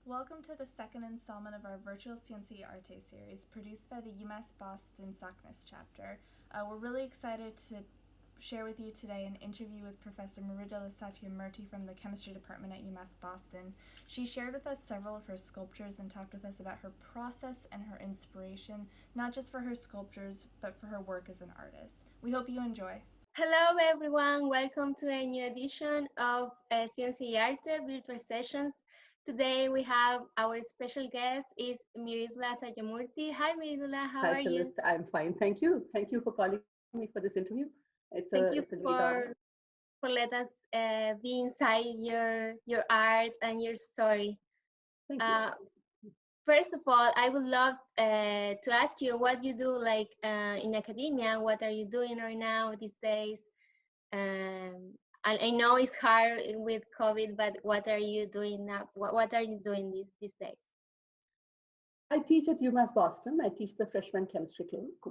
Welcome to the second installment of our virtual Ciencia y Arte series produced by the UMass Boston SACNAS chapter. We're really excited to share with you today an interview with Professor Mridula Satyamurti from the chemistry department at UMass Boston. She shared with us several of her sculptures and talked with us about her process and her inspiration, not just for her sculptures, but for her work as an artist. We hope you enjoy. Hello everyone, welcome to a new edition of Ciencia y Arte virtual sessions. Today we have our special guest is Mridula Satyamurti. Hi Mridula, how Hi, are you? Celeste. I'm fine. Thank you. Thank you for calling me for this interview. Thank you It's a great honor. for let us be inside your art and your story. Thank you. Uh, First of all, I would love to ask you what you do like in academia. What are you doing right now these days? I know it's hard with COVID, but what are you doing now? What are you doing these days? I teach at UMass Boston. I teach the freshman chemistry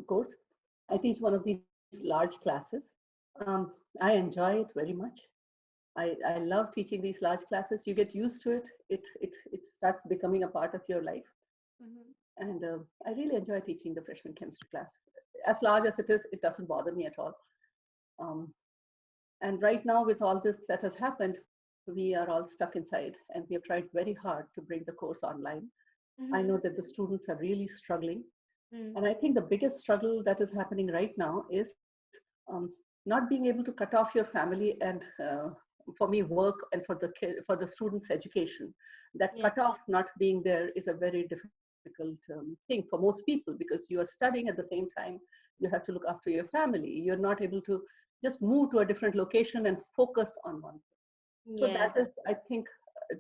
course. I teach one of these large classes. I enjoy it very much. I love teaching these large classes. You get used to it. It starts becoming a part of your life. And I really enjoy teaching the freshman chemistry class. As large as it is, it doesn't bother me at all. Um, And right now, with all this that has happened, we are all stuck inside, and we have tried very hard to bring the course online. I know that the students are really struggling. And I think the biggest struggle that is happening right now is not being able to cut off your family and, for me, work, and for the students' education. That Yeah, cutoff not being there is a very difficult thing for most people, because you are studying at the same time. You have to look after your family. You're not able to just move to a different location and focus on one thing. So yeah, that is, I think,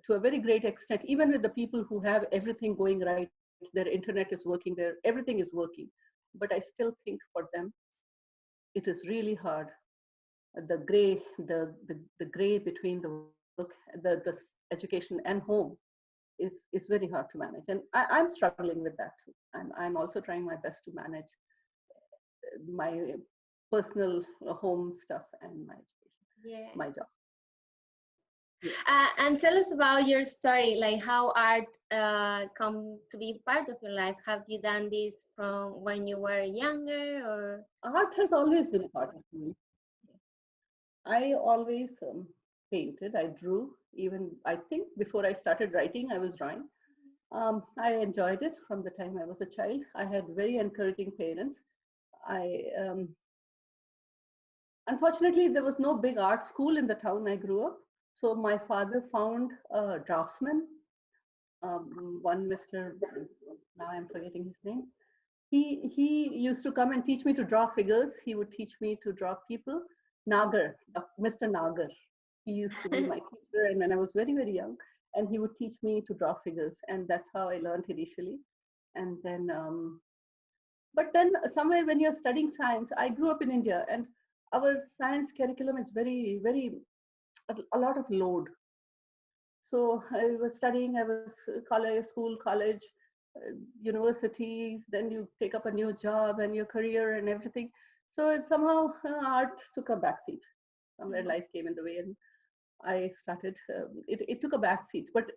to a very great extent, even with the people who have everything going right, their internet is working, everything is working. But I still think for them, it is really hard. The gray between the work, the education and home is very hard to manage. And I'm struggling with that too. I'm also trying my best to manage my personal home stuff and my education, yeah. my job. Yeah. And tell us about your story, like how art come to be part of your life. Have you done this from when you were younger, or? Art has always been a part of me. I always painted, I drew. Even I think before I started writing, I was drawing. I enjoyed it from the time I was a child. I had very encouraging parents. I Unfortunately, there was no big art school in the town I grew up. So my father found a draftsman, one Mr. Now I'm forgetting his name. He used to come and teach me to draw figures. He would teach me to draw people. Nagar, Mr. Nagar. He used to be my teacher, and when I was very young, and he would teach me to draw figures, and that's how I learned initially. And then, but then somewhere when you're studying science, I grew up in India, and our science curriculum is very a lot of load. So I was studying, I was college, school, college, university, then you take up a new job and your career and everything. So it somehow art took a backseat. Somewhere life came in the way, and I started, it took a backseat, but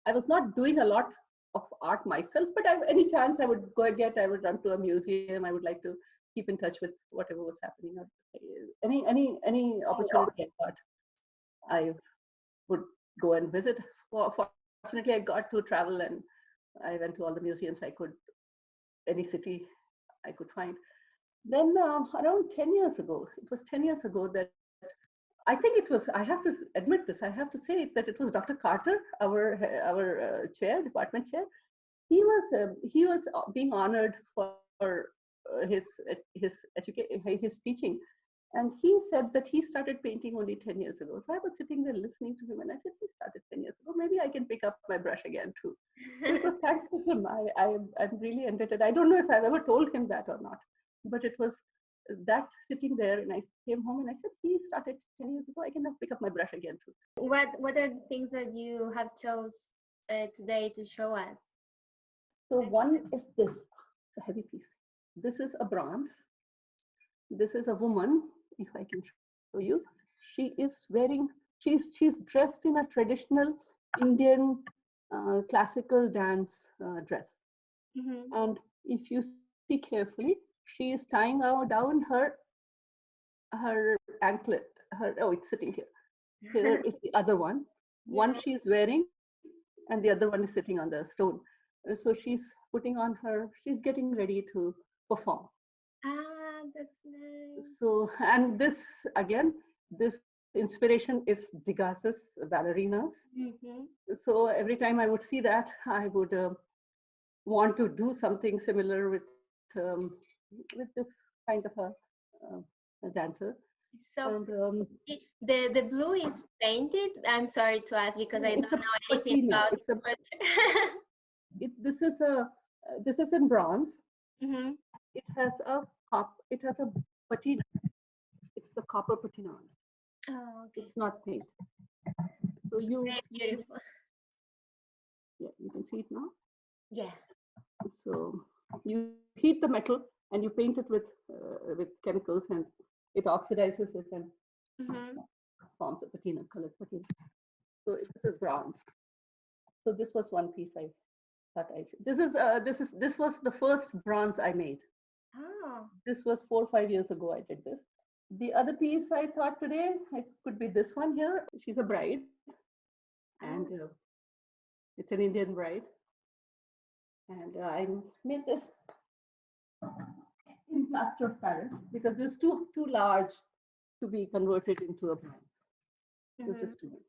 I was not doing a lot of art myself, but any chance I would go get, I would run to a museum. I would like to keep in touch with whatever was happening. Any opportunity I got, I would go and visit. Fortunately, I got to travel, and I went to all the museums I could, any city I could find. Then around 10 years ago, it was 10 years ago that I think it was, I have to admit this, I have to say it, that it was Dr. Carter, our chair, department chair. He was being honored for his teaching. And he said that he started painting only 10 years ago. So I was sitting there listening to him, and I said, he started 10 years ago. Maybe I can pick up my brush again too. So it was thanks to him. I'm really indebted. I don't know if I've ever told him that or not, but it was that sitting there, and I came home and I said, he started 10 years ago. I can now pick up my brush again too. What are the things that you have chose today to show us? So one is this, a heavy piece. This is a bronze. This is a woman, if I can show you. She is wearing, she's dressed in a traditional Indian classical dance dress. Mm-hmm. And if you see carefully, she is tying down her anklet. Her, oh, it's sitting here. Here is the other one. One Yeah. she's wearing, and the other one is sitting on the stone. So she's putting on her. She's getting ready to perform. Ah, that's nice. So, and this again, this inspiration is Degas's ballerinas. Mm-hmm. So every time I would see that, I would want to do something similar with this kind of a dancer. So And the blue is painted. I'm sorry to ask because I it's a don't know anything patina. about It's a it. this is in bronze. Mm-hmm. It has a it has a patina. It's the copper patina on it. Oh, okay. It's not paint. So Very beautiful. yeah, you can see it now. Yeah. So you heat the metal and you paint it with chemicals, and it oxidizes it and Mm-hmm. forms a patina, colored patina. So this is bronze. So this was one piece I thought I should. This was the first bronze I made. Oh. This was 4 or 5 years ago I did this. The other piece I thought today it could be this one here. She's a bride, and Oh. it's an Indian bride, and I made this in plaster of Paris because this is too large to be converted into a bronze. It's Mm-hmm. just too big.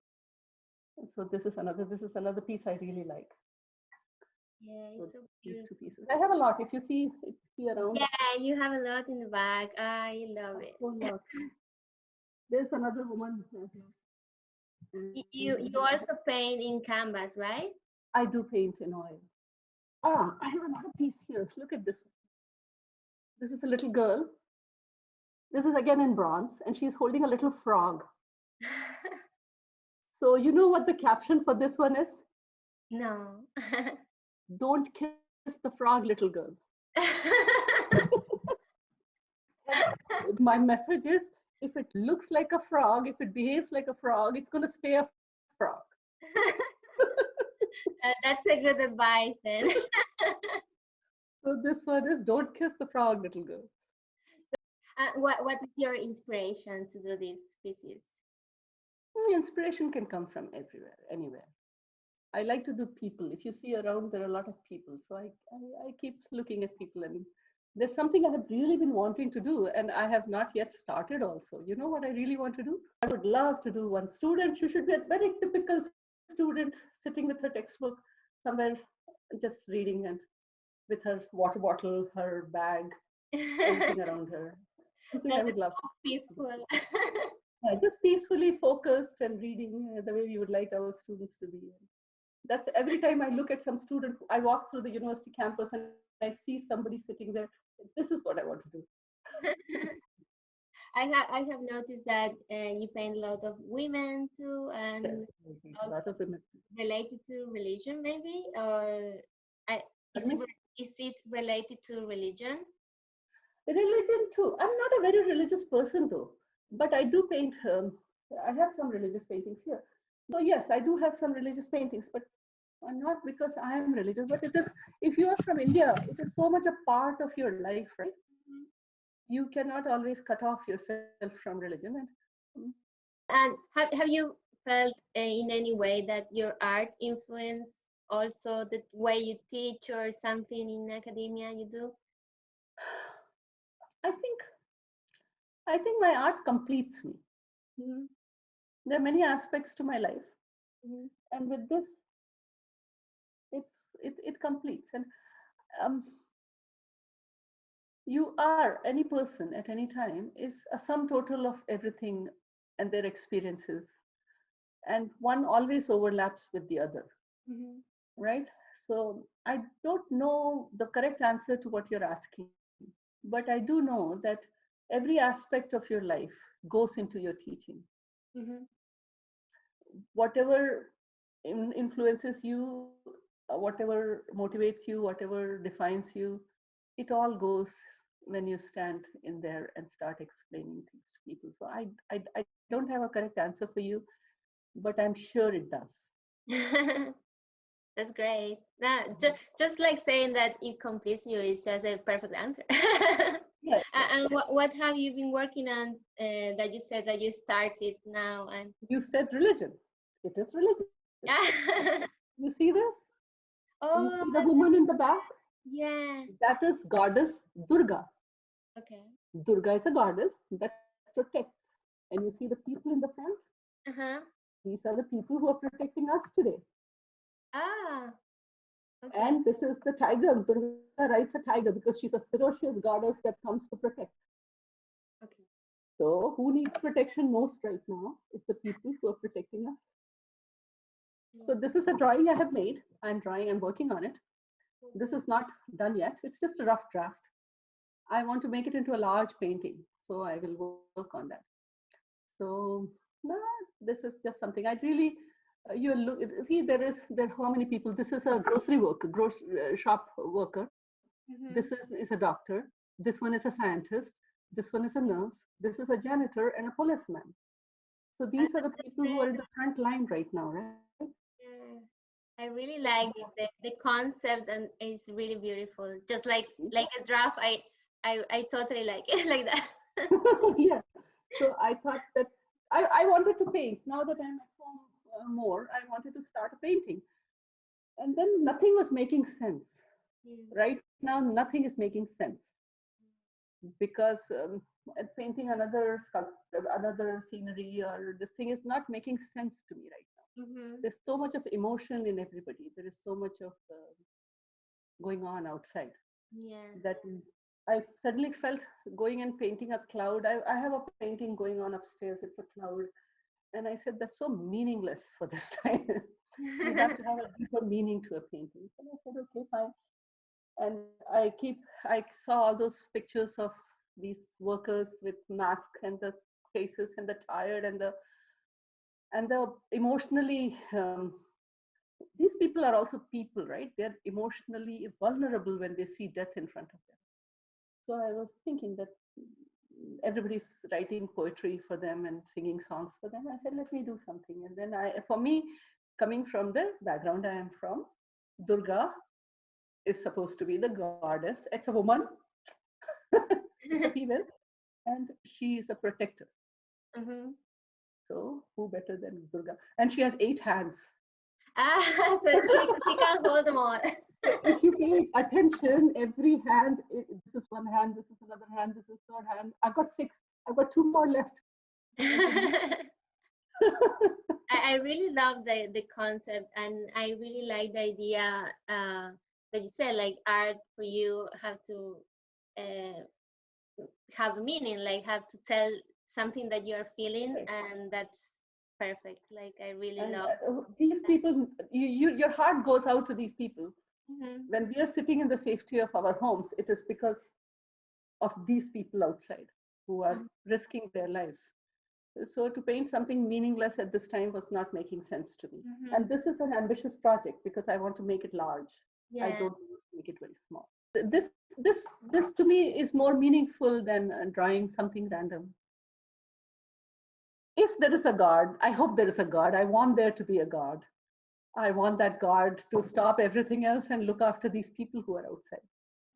So this is another piece I really like. Yeah, So it's so these beautiful. two pieces. I have a lot. If you see around, Yeah, you have a lot in the back. I love a it. whole lot. There's another woman, and You also paint in canvas, right? I do paint in oil. Ah, I have another piece here. Look at this. This is a little girl. This is again in bronze, and she's holding a little frog. So you know what the caption for this one is? No. Don't kiss the frog, little girl. And my message is, if it looks like a frog, if it behaves like a frog, it's going to stay a frog. That's a good advice then. So this one is, don't kiss the frog, little girl. What is your inspiration to do these pieces? Inspiration can come from everywhere, anywhere. I like to do people. If you see around, there are a lot of people. So I keep looking at people. I mean, there's something I have really been wanting to do, and I have not yet started also. You know what I really want to do? I would love to do one student. She should be a very typical student sitting with her textbook somewhere, just reading, and with her water bottle, her bag, everything around her. Something I That would is love so to do. peaceful. Just peacefully focused and reading the way we would like our students to be. That's every time I look at some student, I walk through the university campus and I see somebody sitting there. This is what I want to do. I have noticed that you paint a lot of women too, Yes, and a lot also of women. related to religion, maybe, or I, is Pardon it me? is it related to religion? Religion too. I'm not a very religious person though, but I do paint. I have some religious paintings here. So yes, I do have some religious paintings, but not because I am religious, but it is. If you are from India, it is so much a part of your life, right? You cannot always cut off yourself from religion, and And have you felt in any way that your art influence also the way you teach or something in academia you do? I think I think my art completes me. Mm-hmm. There are many aspects to my life, Mm-hmm. and with this, it completes. And um, you are any person at any time is a sum total of everything and their experiences, and one always overlaps with the other, Mm-hmm. right? So I don't know the correct answer to what you're asking, but I do know that every aspect of your life goes into your teaching. Mm-hmm. Whatever influences you, whatever motivates you, whatever defines you, it all goes when you stand in there and start explaining things to people. So I don't have a correct answer for you, but I'm sure it does. That's great. Just like saying that it completes you is just a perfect answer. Yeah, And what have you been working on that you said that you started now? And you said religion. It is religion. You see this? You oh, see the woman in the back? yeah. That is goddess Durga. Okay. Durga is a goddess that protects. And you see the people in the front? Uh-huh. These are the people who are protecting us today. Ah, okay. And this is the tiger. Durga rides a tiger because she's a ferocious goddess that comes to protect. Okay. So, who needs protection most right now is the people who are protecting us. So, this is a drawing I have made. I'm working on it. This is not done yet. It's just a rough draft. I want to make it into a large painting. So, I will work on that. So, this is just something I really, you look, see, there how many people. This is a grocery worker, shop worker. Mm-hmm. This is a doctor. This one is a scientist. This one is a nurse. This is a janitor and a policeman. So these are the people who are in the front line right now, right? Yeah. I really like it. The concept and it's really beautiful. Just like a draft, I totally like it like that. Yeah. So I thought that I wanted to paint. Now that I'm at home more, I wanted to start a painting. And then nothing was making sense. Right now, nothing is making sense because painting another sculpture, another scenery, or this thing is not making sense to me right now. Mm-hmm. There's so much of emotion in everybody. There is so much of going on outside Yeah. that I suddenly felt going and painting a cloud. I have a painting going on upstairs. It's a cloud. And I said, that's so meaningless for this time. You have to have a deeper meaning to a painting. And I said, okay, fine. And I saw all those pictures of these workers with masks and the faces and the tired and the emotionally these people are also people, right? They're emotionally vulnerable when they see death in front of them. So I was thinking that everybody's writing poetry for them and singing songs for them. I said, let me do something. And then for me, coming from the background I am from, Durga is supposed to be the goddess. It's a woman, it's a female, and she is a protector. Mm-hmm. So who better than Durga? And she has 8 hands. So she can hold them all. So if you pay attention, every hand, this is one hand, this is another hand, this is third hand. I've got 6. I've got 2 more left. I really love the concept, and I really like the idea that you said, like art for you have to uh, have a meaning, like have to tell something that you are feeling, and that's perfect. Like I really And love these people, your heart goes out to these people. Mm-hmm. When we are sitting in the safety of our homes, it is because of these people outside who are risking their lives. So to paint something meaningless at this time was not making sense to me. Mm-hmm. And this is an ambitious project because I want to make it large. Yeah. I don't want to make it very small. This to me is more meaningful than drawing something random. If there is a God, I hope there is a God. I want there to be a God. I want that God to stop everything else and look after these people who are outside.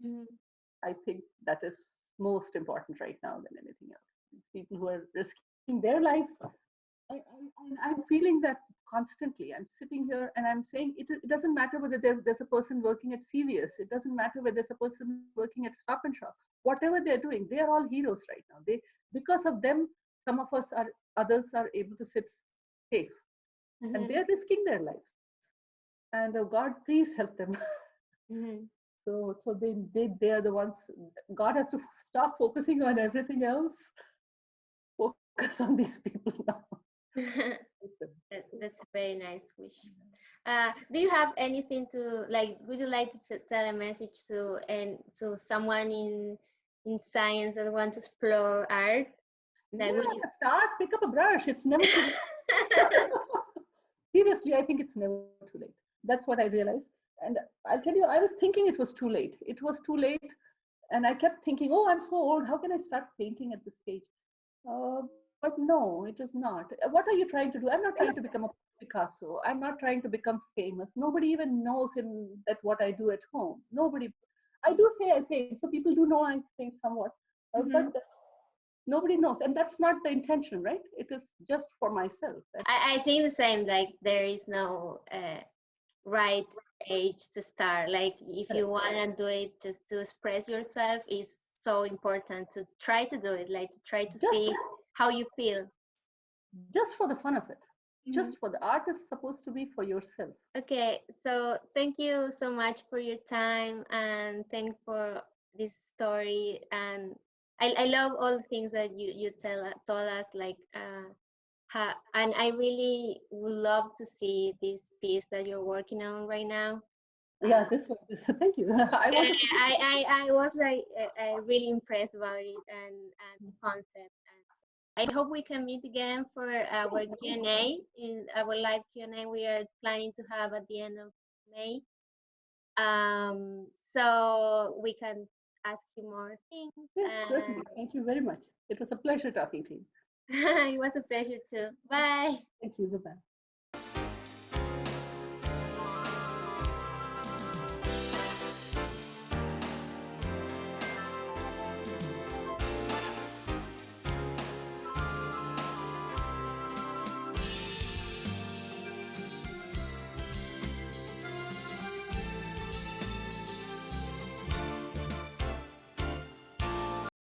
Mm-hmm. I think that is most important right now than anything else. These people who are risking their lives. I'm feeling that constantly. I'm sitting here and I'm saying it doesn't matter whether there's a person working at CVS. It doesn't matter whether there's a person working at Stop and Shop. Whatever they're doing, they are all heroes right now. Because of them, some of us are others are able to sit safe, and they're risking their lives. And God, please help them. Mm-hmm. So they are the ones. God has to stop focusing on everything else. Focus on these people now. That's a very nice wish. Do you have anything to like? Would you like to tell a message to someone in science that want to explore art? Like, Pick up a brush. It's never too late. Seriously, I think it's never too late. That's what I realized. And I'll tell you, I was thinking it was too late. It was too late. And I kept thinking, oh, I'm so old. How can I start painting at this stage? But no, it is not. What are you trying to do? I'm not trying to become a Picasso. I'm not trying to become famous. Nobody even knows in that what I do at home. Nobody. I do say I paint, so people do know I paint somewhat, but Mhm. nobody knows, and that's not the intention, right? It is just for myself. I think the same. Like there is no right age to start. Like if you Correct. want to do it just to express yourself, is so important to try to do it. Like to try to Just see how you feel. just for the fun of it. Mhm. Just for the art is supposed to be for yourself. Okay, so thank you so much for your time and thank for this story. And I love all the things that you told us. Like and I really would love to see this piece that you're working on right now. Yeah, Uh, this one. Thank you. I yeah, wanted to do this. I was like really impressed about it and the concept. And I hope we can meet again for our Yeah, definitely. Q&A. In our live Q&A, we are planning to have at the end of May. So we can ask you more things. Yes, certainly. And Thank you very much. It was a pleasure talking to you. it was a pleasure too. Bye. Thank you. Bye bye.